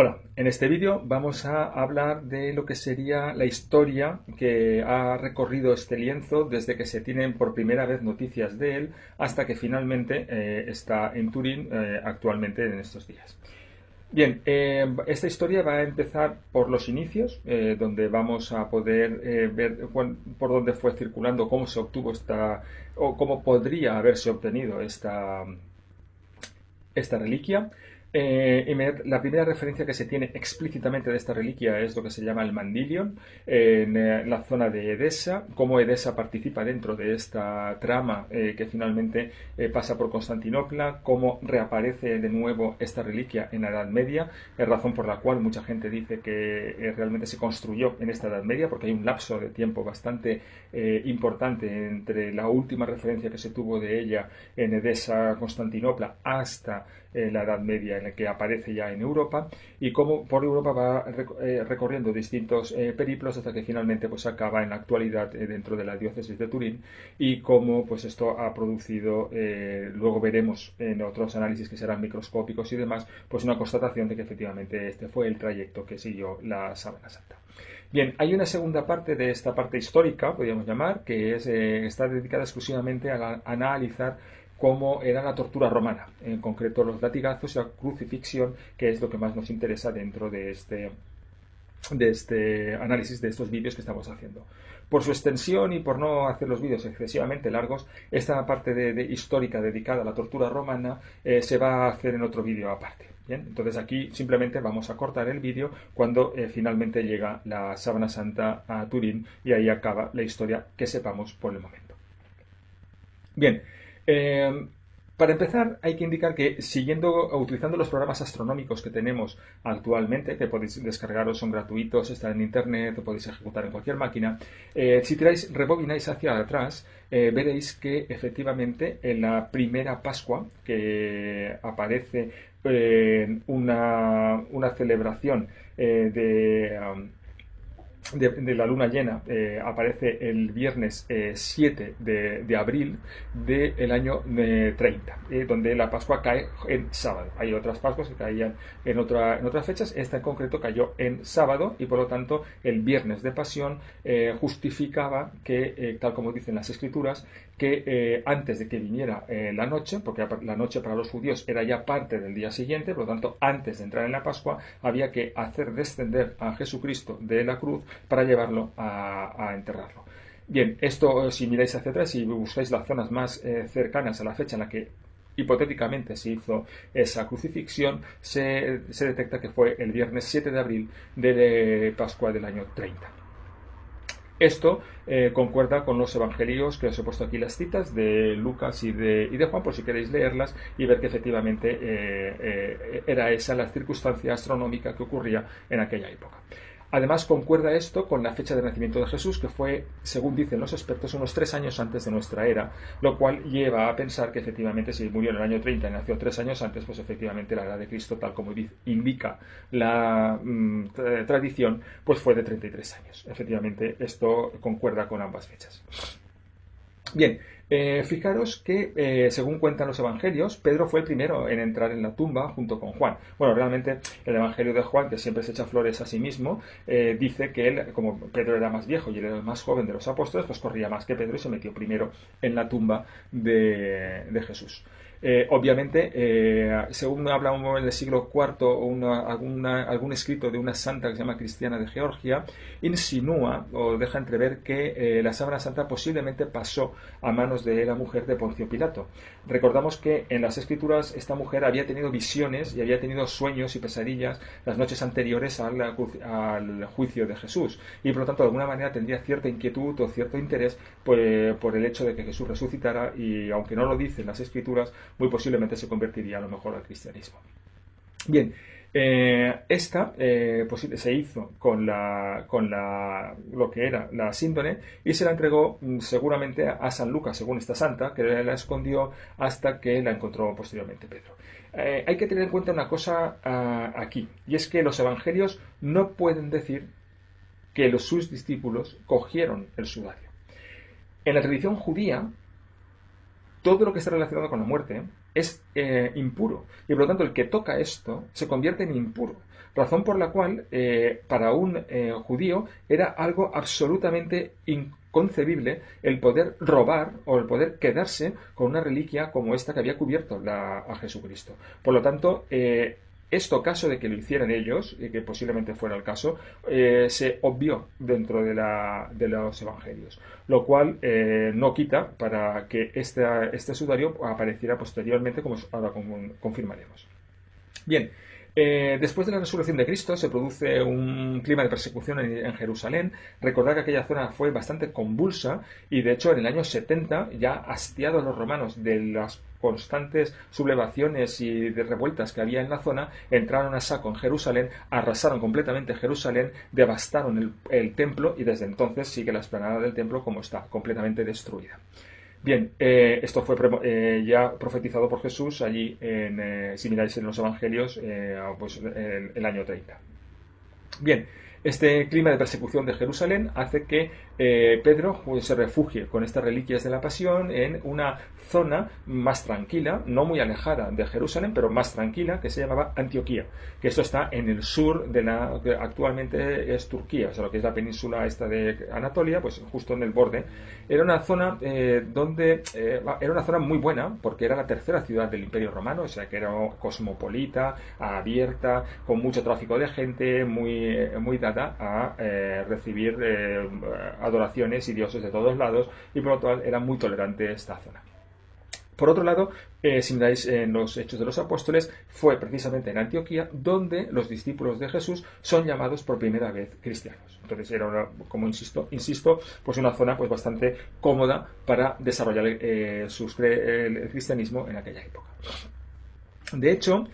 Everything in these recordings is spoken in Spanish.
Hola, en este vídeo vamos a hablar de lo que sería la historia que ha recorrido este lienzo desde que se tienen por primera vez noticias de él hasta que finalmente está en Turín actualmente en estos días. Bien, esta historia va a empezar por los inicios, donde vamos a poder ver por dónde fue circulando, cómo se obtuvo o cómo podría haberse obtenido esta reliquia. La primera referencia que se tiene explícitamente de esta reliquia es lo que se llama el Mandilion, en la zona de Edesa, cómo Edesa participa dentro de esta trama que finalmente pasa por Constantinopla, cómo reaparece de nuevo esta reliquia en la Edad Media, razón por la cual mucha gente dice que realmente se construyó en esta Edad Media, porque hay un lapso de tiempo bastante importante entre la última referencia que se tuvo de ella en Edesa, Constantinopla, hasta la Edad Media en la que aparece ya en Europa, y cómo por Europa va recorriendo distintos periplos hasta que finalmente pues acaba en la actualidad dentro de la diócesis de Turín, y cómo pues esto ha producido, luego veremos en otros análisis que serán microscópicos y demás, pues una constatación de que efectivamente este fue el trayecto que siguió la Sábana Santa. Bien, hay una segunda parte de esta parte histórica, podríamos llamar, que está dedicada exclusivamente a analizar cómo era la tortura romana, en concreto los latigazos y la crucifixión, que es lo que más nos interesa dentro de este análisis de estos vídeos que estamos haciendo. Por su extensión y por no hacer los vídeos excesivamente largos, esta parte histórica dedicada a la tortura romana se va a hacer en otro vídeo aparte. Bien, entonces aquí simplemente vamos a cortar el vídeo cuando finalmente llega la Sábana Santa a Turín, y ahí acaba la historia que sepamos por el momento. Bien, eh, para empezar hay que indicar que utilizando los programas astronómicos que tenemos actualmente, que podéis descargaros, son gratuitos, están en internet, lo podéis ejecutar en cualquier máquina, si tiráis, rebobináis hacia atrás, veréis que efectivamente en la primera Pascua, que aparece una celebración de la luna llena, aparece el viernes 7 de abril del año 30, donde la Pascua cae en sábado. Hay otras Pascuas que caían en otras fechas, esta en concreto cayó en sábado, y por lo tanto el viernes de Pasión justificaba que, tal como dicen las Escrituras, que antes de que viniera la noche, porque la noche para los judíos era ya parte del día siguiente, por lo tanto antes de entrar en la Pascua había que hacer descender a Jesucristo de la cruz para llevarlo a enterrarlo. Bien, esto, si miráis hacia atrás y buscáis las zonas más cercanas a la fecha en la que hipotéticamente se hizo esa crucifixión, se detecta que fue el viernes 7 de abril de Pascua del año 30. Esto concuerda con los evangelios, que os he puesto aquí las citas de Lucas y de Juan, por si queréis leerlas y ver que efectivamente era esa la circunstancia astronómica que ocurría en aquella época. Además, concuerda esto con la fecha de nacimiento de Jesús, que fue, según dicen los expertos, unos 3 años antes de nuestra era, lo cual lleva a pensar que efectivamente si murió en el año 30 y nació 3 años antes, pues efectivamente la edad de Cristo, tal como indica la tradición, pues fue de 33 años. Efectivamente, esto concuerda con ambas fechas. Bien, fijaros que, según cuentan los evangelios, Pedro fue el primero en entrar en la tumba junto con Juan. Bueno, realmente el evangelio de Juan, que siempre se echa flores a sí mismo, dice que él, como Pedro era más viejo y él era el más joven de los apóstoles, pues corría más que Pedro y se metió primero en la tumba de Jesús. Obviamente, según habla en el siglo IV algún escrito de una santa que se llama Cristiana de Georgia, insinúa o deja entrever que la Sábana Santa posiblemente pasó a manos de la mujer de Poncio Pilato. Recordamos que en las Escrituras esta mujer había tenido visiones y había tenido sueños y pesadillas las noches anteriores al juicio de Jesús, y por lo tanto de alguna manera tendría cierta inquietud o cierto interés por el hecho de que Jesús resucitara, y aunque no lo dicen las Escrituras, muy posiblemente se convertiría a lo mejor al cristianismo. Bien, esta pues se hizo con lo que era la síndone, y se la entregó seguramente a San Lucas, según esta santa, que la escondió hasta que la encontró posteriormente Pedro. Hay que tener en cuenta una cosa aquí, y es que los evangelios no pueden decir que sus discípulos cogieron el sudario. En la tradición judía, todo lo que está relacionado con la muerte es impuro. Y por lo tanto el que toca esto se convierte en impuro. Razón por la cual para un judío era algo absolutamente inconcebible el poder robar o el poder quedarse con una reliquia como esta que había cubierto a Jesucristo. Por lo tanto, esto, caso de que lo hicieran ellos, y que posiblemente fuera el caso, se obvió dentro de los evangelios, lo cual no quita para que este sudario apareciera posteriormente, como ahora confirmaremos. Bien, después de la resurrección de Cristo se produce un clima de persecución en Jerusalén. Recordad que aquella zona fue bastante convulsa y de hecho en el año 70, ya hastiados los romanos de las constantes sublevaciones y de revueltas que había en la zona, entraron a saco en Jerusalén, arrasaron completamente Jerusalén, devastaron el templo y desde entonces sigue la explanada del templo como está, completamente destruida. Bien, esto fue ya profetizado por Jesús allí, si miráis en los evangelios, pues el año 30. Bien, este clima de persecución de Jerusalén hace que Pedro se refugie con estas reliquias de la pasión en una zona más tranquila, no muy alejada de Jerusalén, pero más tranquila, que se llamaba Antioquía, que esto está en el sur de que actualmente es Turquía, o sea, lo que es la península esta de Anatolia, pues justo en el borde. Era una zona era una zona muy buena, porque era la tercera ciudad del Imperio Romano, o sea, que era cosmopolita, abierta, con mucho tráfico de gente, muy dada a recibir adoraciones y dioses de todos lados, y por lo tanto era muy tolerante esta zona. Por otro lado, si miráis en los Hechos de los Apóstoles, fue precisamente en Antioquía donde los discípulos de Jesús son llamados por primera vez cristianos. Entonces era, como insisto, pues una zona pues bastante cómoda para desarrollar el cristianismo en aquella época. De hecho,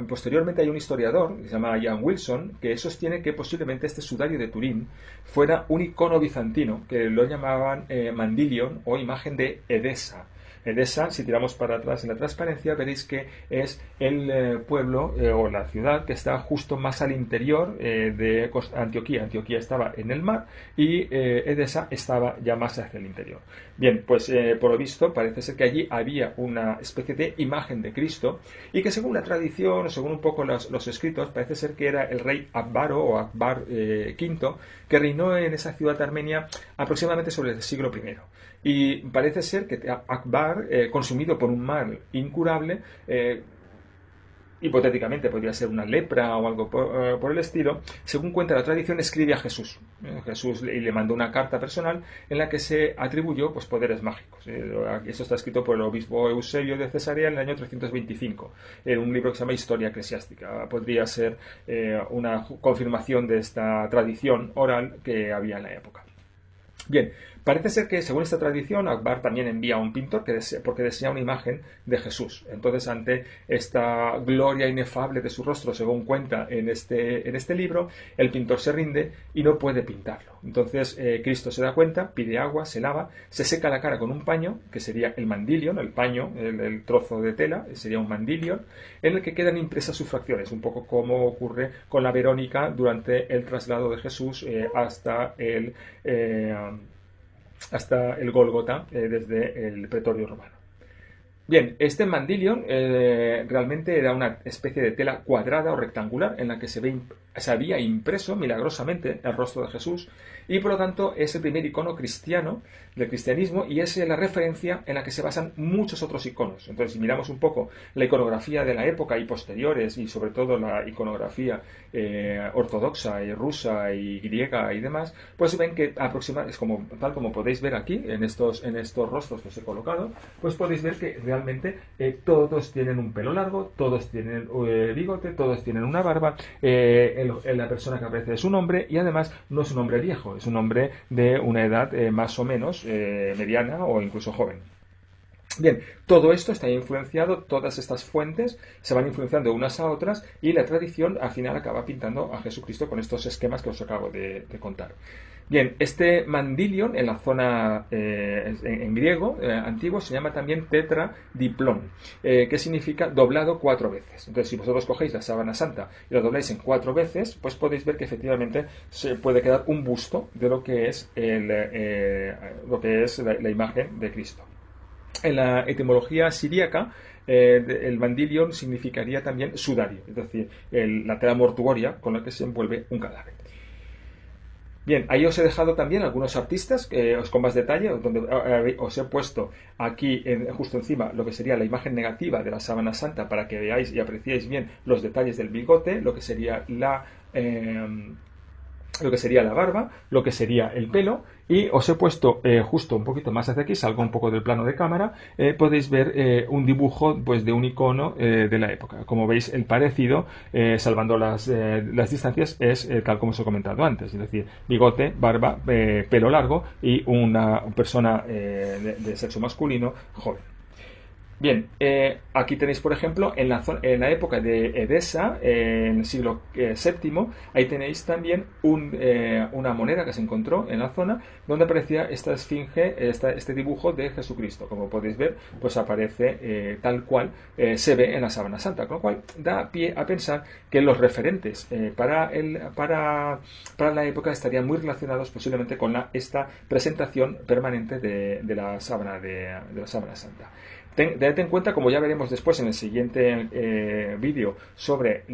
posteriormente hay un historiador que se llama Ian Wilson que sostiene que posiblemente este sudario de Turín fuera un icono bizantino que lo llamaban Mandilion o imagen de Edesa. Edesa, si tiramos para atrás en la transparencia, veréis que es el pueblo o la ciudad que está justo más al interior de Antioquía. Antioquía estaba en el mar y Edesa estaba ya más hacia el interior. Bien, pues por lo visto parece ser que allí había una especie de imagen de Cristo y que según la tradición, según un poco los escritos, parece ser que era el rey Akbaro o Akbar V que reinó en esa ciudad armenia aproximadamente sobre el siglo I. Y parece ser que Akbar, consumido por un mal incurable, hipotéticamente podría ser una lepra o algo por el estilo, según cuenta la tradición, escribe a Jesús. Jesús le mandó una carta personal en la que se atribuyó pues, poderes mágicos. Esto está escrito por el obispo Eusebio de Cesarea en el año 325, en un libro que se llama Historia Eclesiástica. Podría ser una confirmación de esta tradición oral que había en la época. Bien, parece ser que, según esta tradición, Akbar también envía a un pintor porque desea una imagen de Jesús. Entonces, ante esta gloria inefable de su rostro, según cuenta en este libro, el pintor se rinde y no puede pintarlo. Entonces, Cristo se da cuenta, pide agua, se lava, se seca la cara con un paño, que sería el mandilion, el paño, el trozo de tela, sería un mandilion, en el que quedan impresas sus fracciones, un poco como ocurre con la Verónica durante el traslado de Jesús hasta el Gólgota desde el pretorio romano. Bien, este mandilion realmente era una especie de tela cuadrada o rectangular en la que se había impreso milagrosamente el rostro de Jesús y por lo tanto es el primer icono cristiano del cristianismo y es la referencia en la que se basan muchos otros iconos. Entonces, si miramos un poco la iconografía de la época y posteriores y sobre todo la iconografía ortodoxa y rusa y griega y demás, pues ven que aproximadamente, tal como podéis ver aquí en estos rostros que os he colocado, pues podéis ver que realmente todos tienen un pelo largo, todos tienen bigote, todos tienen una barba, la persona que aparece es un hombre y además no es un hombre viejo, es un hombre de una edad más o menos mediana o incluso joven. Bien, todo esto está influenciado, todas estas fuentes se van influenciando unas a otras y la tradición al final acaba pintando a Jesucristo con estos esquemas que os acabo de contar. Bien, este mandilion en la zona en griego antiguo se llama también tetradiplón, que significa doblado 4 veces. Entonces, si vosotros cogéis la sábana santa y lo dobláis en 4 veces, pues podéis ver que efectivamente se puede quedar un busto de lo que es la imagen de Cristo. En la etimología siríaca, el mandilion significaría también sudario, es decir, la tela mortuoria con la que se envuelve un cadáver. Bien, ahí os he dejado también algunos artistas con más detalle, donde os he puesto aquí justo encima lo que sería la imagen negativa de la sábana santa para que veáis y apreciéis bien los detalles del bigote, lo que sería la barba, lo que sería el pelo, y os he puesto justo un poquito más hacia aquí, salgo un poco del plano de cámara, podéis ver un dibujo pues de un icono de la época. Como veis, el parecido, salvando las distancias, es tal como os he comentado antes, es decir, bigote, barba, pelo largo y una persona de sexo masculino joven. Bien, aquí tenéis, por ejemplo, en la época de Edesa, en el siglo VII, ahí tenéis también una moneda que se encontró en la zona donde aparecía esta esfinge, este dibujo de Jesucristo. Como podéis ver, pues aparece tal cual se ve en la sábana santa, con lo cual da pie a pensar que los referentes para la época estarían muy relacionados posiblemente con esta presentación permanente de la sábana santa. Tened en cuenta, como ya veremos después en el siguiente vídeo, sobre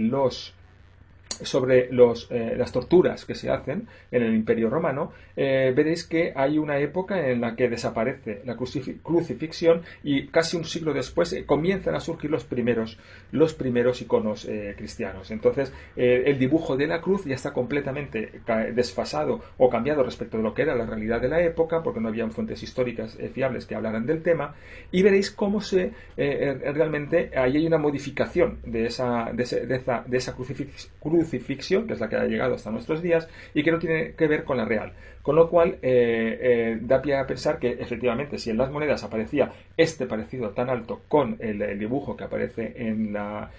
las torturas que se hacen en el Imperio Romano, veréis que hay una época en la que desaparece la crucifixión y casi un siglo después comienzan a surgir los primeros iconos cristianos. Entonces, el dibujo de la cruz ya está completamente desfasado o cambiado respecto de lo que era la realidad de la época, porque no habían fuentes históricas fiables que hablaran del tema, y veréis cómo realmente ahí hay una modificación de esa crucifixión, que es la que ha llegado hasta nuestros días y que no tiene que ver con la real. Con lo cual, da pie a pensar que efectivamente, si en las monedas aparecía este parecido tan alto con el dibujo que aparece en las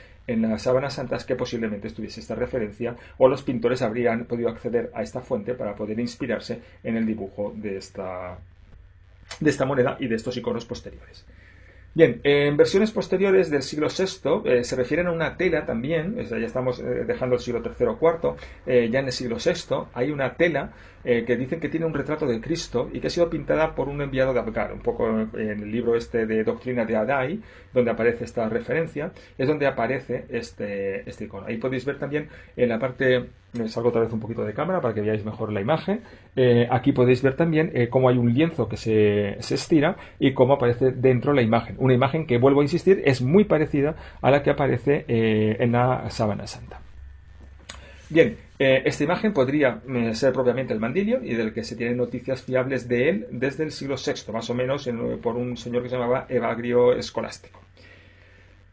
sábanas santas, que posiblemente estuviese esta referencia, o los pintores habrían podido acceder a esta fuente para poder inspirarse en el dibujo de esta moneda y de estos iconos posteriores. Bien, en versiones posteriores del siglo VI se refieren a una tela también, ya estamos dejando el siglo III o IV, ya en el siglo VI hay una tela que dicen que tiene un retrato de Cristo y que ha sido pintada por un enviado de Abgar, un poco en el libro de Doctrina de Adai, donde aparece esta referencia, es donde aparece este icono. Ahí podéis ver también en la parte, salgo otra vez un poquito de cámara para que veáis mejor la imagen, aquí podéis ver también cómo hay un lienzo que se estira y cómo aparece dentro la imagen. Una imagen que, vuelvo a insistir, es muy parecida a la que aparece en la sábana santa. Bien, esta imagen podría ser propiamente el mandilio y del que se tienen noticias fiables de él desde el siglo VI, más o menos, por un señor que se llamaba Evagrio Escolástico.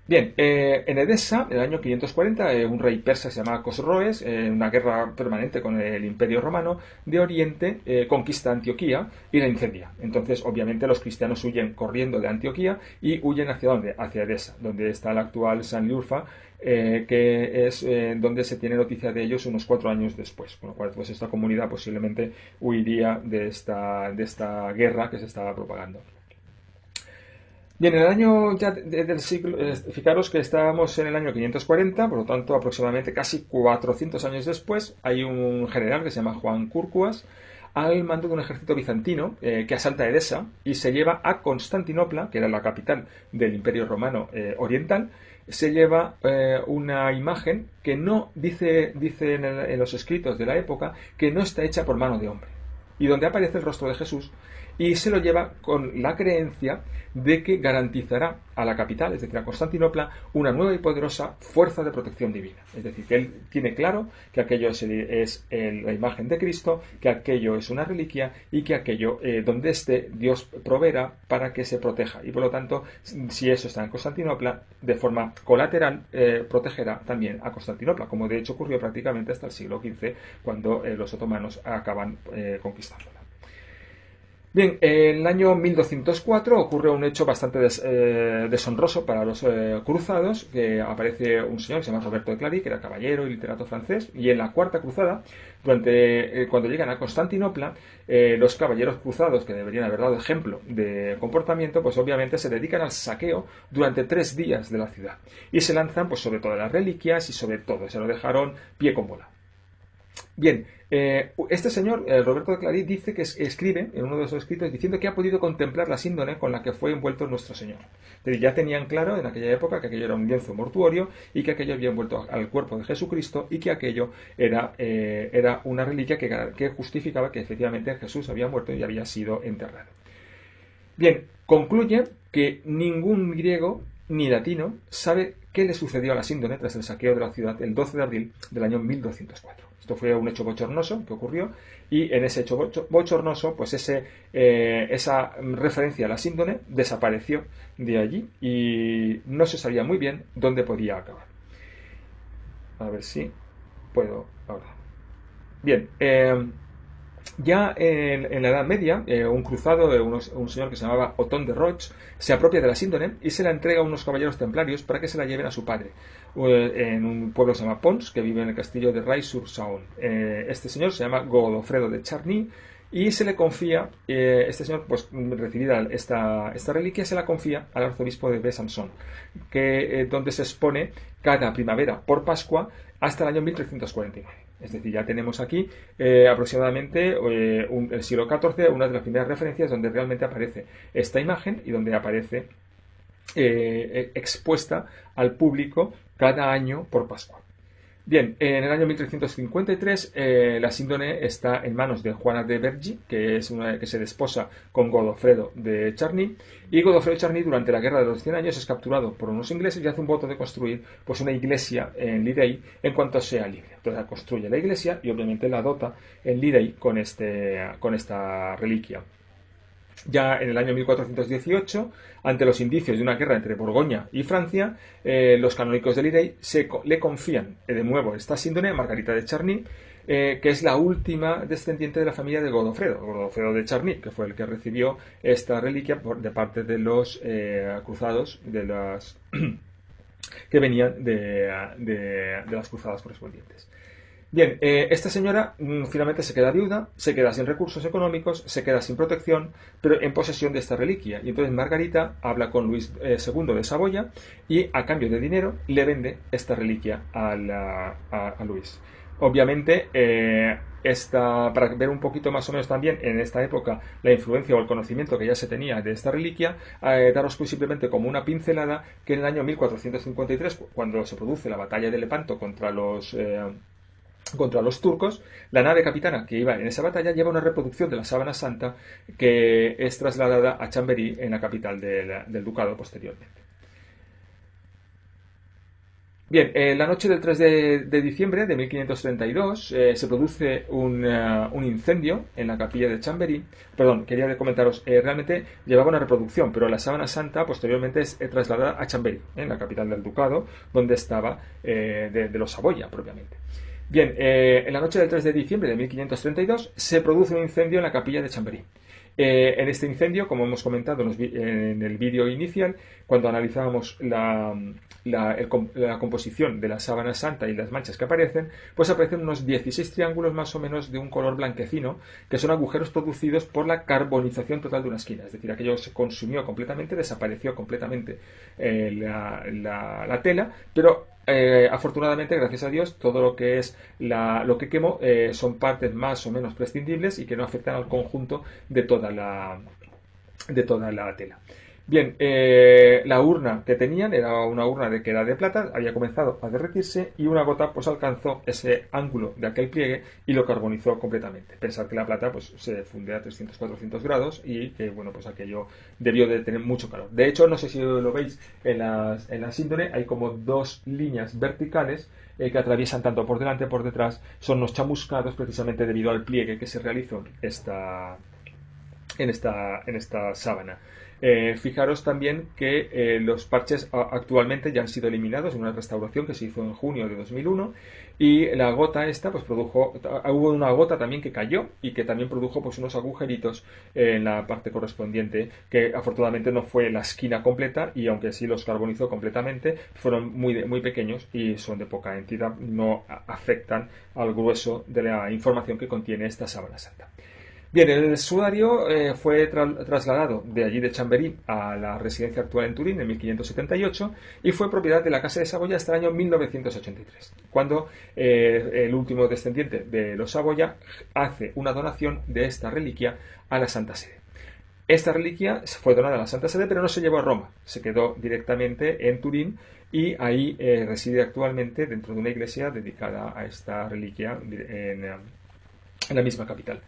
Bien, en Edesa, en el año 540, un rey persa se llamaba Cosroes, en una guerra permanente con el Imperio Romano de Oriente, conquista Antioquía y la incendia. Entonces, obviamente, los cristianos huyen corriendo de Antioquía y huyen ¿hacia dónde? Hacia Edesa, donde está el actual Sanliurfa, que es donde se tiene noticia de ellos unos 4 años después, con lo cual pues esta comunidad posiblemente huiría de esta guerra que se estaba propagando. Bien, en el año ya del siglo, fijaros que estábamos en el año 540, por lo tanto aproximadamente casi 400 años después, hay un general que se llama Juan Curcuas, al mando de un ejército bizantino que asalta Edesa y se lleva a Constantinopla, que era la capital del Imperio Romano Oriental. Se lleva una imagen que no dice en los escritos de la época que no está hecha por mano de hombre, y donde aparece el rostro de Jesús, y se lo lleva con la creencia de que garantizará a la capital, es decir, a Constantinopla, una nueva y poderosa fuerza de protección divina. Es decir, que él tiene claro que aquello es la imagen de Cristo, que aquello es una reliquia y que aquello, donde esté, Dios proveerá para que se proteja. Y por lo tanto, si eso está en Constantinopla, de forma colateral, protegerá también a Constantinopla, como de hecho ocurrió prácticamente hasta el siglo XV, cuando los otomanos acaban conquistándola. Bien, en el año 1204 ocurre un hecho bastante deshonroso para los cruzados, que aparece un señor que se llama Roberto de Clary, que era caballero y literato francés, y en la Cuarta Cruzada, cuando llegan a Constantinopla, los caballeros cruzados, que deberían haber dado ejemplo de comportamiento, pues obviamente se dedican al saqueo durante 3 días de la ciudad, y se lanzan pues sobre todas las reliquias y sobre todo, se lo dejaron pie con bola. Bien, este señor, Roberto de Clarí, dice que escribe en uno de sus escritos diciendo que ha podido contemplar la síndone con la que fue envuelto nuestro Señor. Entonces, ya tenían claro en aquella época que aquello era un lienzo mortuorio y que aquello había envuelto al cuerpo de Jesucristo y que aquello era una reliquia que justificaba que efectivamente Jesús había muerto y había sido enterrado. Bien, concluye que ningún griego ni latino sabe qué le sucedió a la síndone tras el saqueo de la ciudad el 12 de abril del año 1204. Esto fue un hecho bochornoso que ocurrió y en ese hecho bochornoso pues esa referencia a la síndone desapareció de allí y no se sabía muy bien dónde podía acabar. A ver si puedo ahora. Bien, ya en la Edad Media, un cruzado, un señor que se llamaba Otón de Roig, se apropia de la síndone y se la entrega a unos caballeros templarios para que se la lleven a su padre, en un pueblo que se llama Pons, que vive en el castillo de Ray-sur-Saône. Este señor se llama Godofredo de Charny y se le confía, este señor, pues recibida esta reliquia, se la confía al arzobispo de Besançon, donde se expone cada primavera por Pascua hasta el año 1349. Es decir, ya tenemos aquí aproximadamente el siglo XIV, una de las primeras referencias donde realmente aparece esta imagen y donde aparece expuesta al público cada año por Pascua. Bien, en el año 1353 la síndone está en manos de Juana de Vergy, que se desposa con Godofredo de Charny, y Godofredo de Charny durante la Guerra de los 100 Años es capturado por unos ingleses y hace un voto de construir pues una iglesia en Lirey en cuanto sea libre. Entonces construye la iglesia y obviamente la dota en Lirey con esta reliquia. Ya en el año 1418, ante los indicios de una guerra entre Borgoña y Francia, los canónicos de Lirey le confían de nuevo esta síndone a Margarita de Charny, que es la última descendiente de la familia de Godofredo de Charny, que fue el que recibió esta reliquia de parte de los cruzados, que venían de las cruzadas correspondientes. Bien, esta señora finalmente se queda viuda, se queda sin recursos económicos, se queda sin protección, pero en posesión de esta reliquia. Y entonces Margarita habla con Luis II de Saboya y a cambio de dinero le vende esta reliquia a Luis. Obviamente, para ver un poquito más o menos también en esta época la influencia o el conocimiento que ya se tenía de esta reliquia, daros simplemente como una pincelada que en el año 1453, cuando se produce la batalla de Lepanto contra los turcos, la nave capitana que iba en esa batalla lleva una reproducción de la sábana santa que es trasladada a Chambéry, en la capital del ducado posteriormente. Bien, la noche del 3 de diciembre de 1532 se produce un incendio en la capilla de Chambéry. Perdón, quería comentaros, realmente llevaba una reproducción, pero la sábana santa posteriormente es trasladada a Chambéry, en la capital del ducado, donde estaba de los Saboya propiamente. Bien, en la noche del 3 de diciembre de 1532 se produce un incendio en la capilla de Chambéry. En este incendio, como hemos comentado en el vídeo inicial, cuando analizábamos la composición de la sábana santa y las manchas que aparecen, pues aparecen unos 16 triángulos más o menos de un color blanquecino, que son agujeros producidos por la carbonización total de una esquina. Es decir, aquello se consumió completamente, desapareció completamente la tela, pero afortunadamente, gracias a Dios, todo lo que es lo que quemó son partes más o menos prescindibles y que no afectan al conjunto de toda la tela. Bien, la urna que tenían era una urna que era de plata, había comenzado a derretirse y una gota pues alcanzó ese ángulo de aquel pliegue y lo carbonizó completamente. Pensar que la plata pues se funde a 300-400 grados y que bueno, pues aquello debió de tener mucho calor. De hecho, no sé si lo veis en la síndone, hay como dos líneas verticales que atraviesan tanto por delante como por detrás, son los chamuscados precisamente debido al pliegue que se realizó en esta sábana. Fijaros también que los parches actualmente ya han sido eliminados en una restauración que se hizo en junio de 2001 y la gota esta pues hubo una gota también que cayó y que también produjo pues unos agujeritos en la parte correspondiente, que afortunadamente no fue la esquina completa y aunque sí los carbonizó completamente, fueron muy pequeños y son de poca entidad, no afectan al grueso de la información que contiene esta sábana santa. Bien, el sudario fue trasladado de allí de Chamberí a la residencia actual en Turín en 1578 y fue propiedad de la Casa de Saboya hasta el año 1983, cuando el último descendiente de los Saboya hace una donación de esta reliquia a la Santa Sede. Esta reliquia fue donada a la Santa Sede, pero no se llevó a Roma, se quedó directamente en Turín y ahí reside actualmente dentro de una iglesia dedicada a esta reliquia en la misma capital.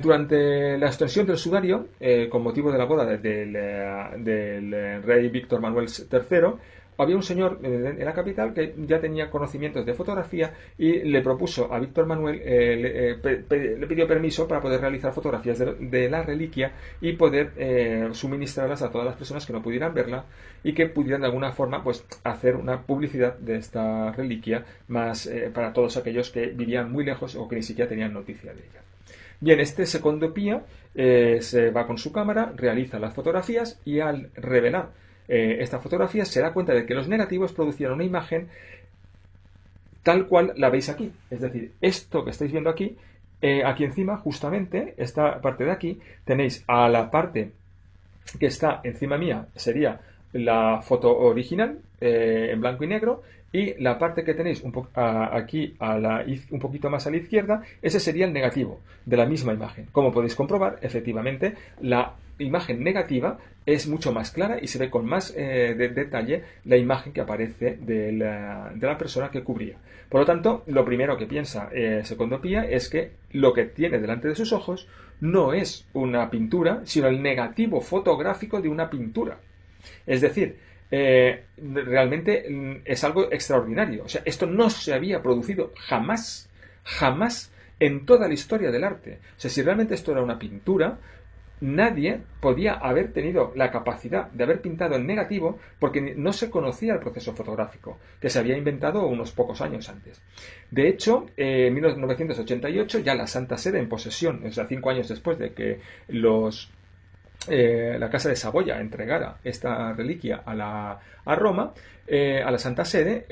Durante la extensión del sudario, con motivo de la boda del rey Víctor Manuel III, había un señor en la capital que ya tenía conocimientos de fotografía y le propuso a Víctor Manuel, le pidió permiso para poder realizar fotografías de la reliquia y poder suministrarlas a todas las personas que no pudieran verla y que pudieran de alguna forma pues hacer una publicidad de esta reliquia más para todos aquellos que vivían muy lejos o que ni siquiera tenían noticia de ella. Bien, este Secondo Pía se va con su cámara, realiza las fotografías y al revelar esta fotografía se da cuenta de que los negativos producían una imagen tal cual la veis aquí. Es decir, esto que estáis viendo aquí, aquí encima, justamente, esta parte de aquí, tenéis a la parte que está encima mía, sería la foto original en blanco y negro, y la parte que tenéis aquí un poquito más a la izquierda, ese sería el negativo de la misma imagen. Como podéis comprobar, efectivamente, la imagen negativa es mucho más clara y se ve con más detalle la imagen que aparece de la persona que cubría. Por lo tanto, lo primero que piensa Secondo Pía es que lo que tiene delante de sus ojos no es una pintura, sino el negativo fotográfico de una pintura. Es decir, realmente es algo extraordinario. O sea, esto no se había producido jamás, jamás en toda la historia del arte. O sea, si realmente esto era una pintura, nadie podía haber tenido la capacidad de haber pintado en negativo porque no se conocía el proceso fotográfico, que se había inventado unos pocos años antes. De hecho, en 1988, ya la Santa Sede en posesión, o sea, 5 años después de que la Casa de Saboya entregara esta reliquia a Roma, a la Santa Sede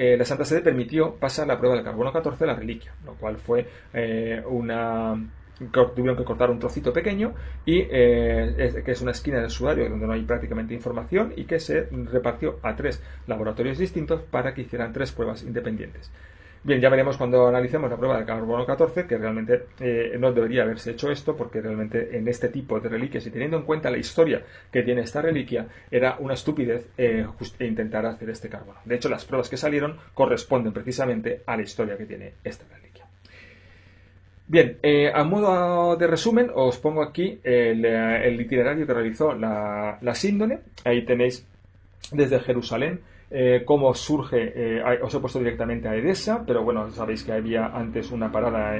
permitió pasar la prueba del carbono 14 de la reliquia, lo cual fue tuvieron que cortar un trocito pequeño que es una esquina del sudario donde no hay prácticamente información y que se repartió a 3 laboratorios distintos para que hicieran 3 pruebas independientes. Bien, ya veremos cuando analicemos la prueba del carbono 14 que realmente no debería haberse hecho esto porque realmente en este tipo de reliquias y teniendo en cuenta la historia que tiene esta reliquia era una estupidez intentar hacer este carbono. De hecho, las pruebas que salieron corresponden precisamente a la historia que tiene esta reliquia. Bien, a modo de resumen os pongo aquí el itinerario que realizó la síndone. Ahí tenéis desde Jerusalén cómo surge, os he puesto directamente a Edesa, pero bueno, sabéis que había antes una parada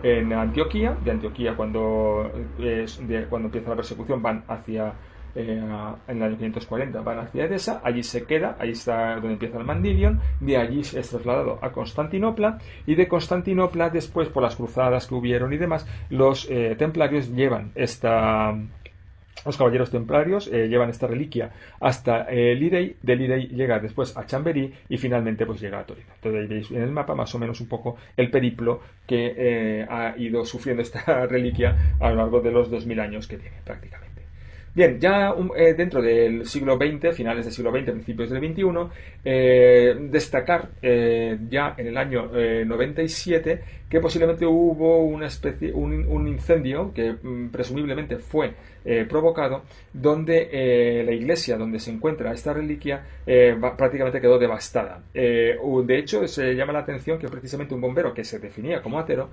en Antioquía. De Antioquía, cuando empieza la persecución, van hacia, en el año 540, van hacia Edesa, allí se queda, ahí está donde empieza el Mandilion, de allí es trasladado a Constantinopla, y de Constantinopla, después, por las cruzadas que hubieron y demás, los templarios llevan los caballeros templarios llevan esta reliquia hasta Lirey, de Lirey llega después a Chamberí y finalmente pues llega a Torino. Entonces ahí veis en el mapa más o menos un poco el periplo que ha ido sufriendo esta reliquia a lo largo de los 2000 años que tiene prácticamente. Bien, ya dentro del siglo XX, finales del siglo XX, principios del XXI, destacar ya en el año 97 que posiblemente hubo un incendio que presumiblemente fue provocado, donde la iglesia donde se encuentra esta reliquia prácticamente quedó devastada. De hecho, se llama la atención que precisamente un bombero que se definía como ateo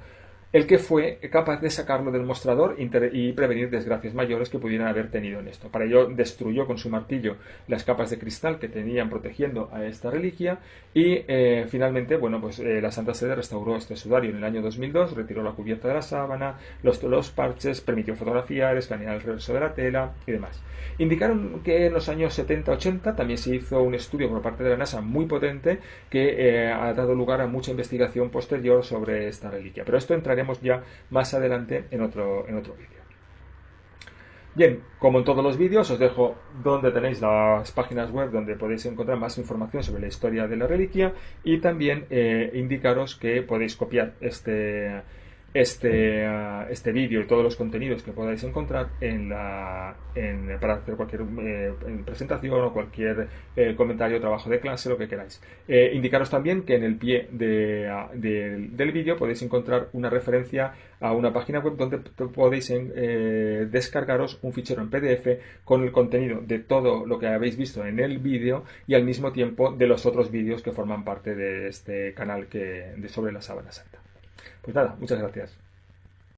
el que fue capaz de sacarlo del mostrador y prevenir desgracias mayores que pudieran haber tenido en esto. Para ello destruyó con su martillo las capas de cristal que tenían protegiendo a esta reliquia y finalmente, bueno, pues la Santa Sede restauró este sudario en el año 2002, retiró la cubierta de la sábana, los parches, permitió fotografiar, escanear el reverso de la tela y demás. Indicaron que en los años 70-80 también se hizo un estudio por parte de la NASA muy potente que ha dado lugar a mucha investigación posterior sobre esta reliquia. Pero esto entraremos ya más adelante en otro vídeo. Bien, como en todos los vídeos, os dejo donde tenéis las páginas web donde podéis encontrar más información sobre la historia de la reliquia y también indicaros que podéis copiar este este vídeo y todos los contenidos que podáis encontrar para hacer cualquier presentación o cualquier comentario, trabajo de clase, lo que queráis. Indicaros también que en el pie del vídeo podéis encontrar una referencia a una página web donde podéis descargaros un fichero en PDF con el contenido de todo lo que habéis visto en el vídeo y al mismo tiempo de los otros vídeos que forman parte de este canal sobre la Sábana Santa. Pues nada, muchas gracias.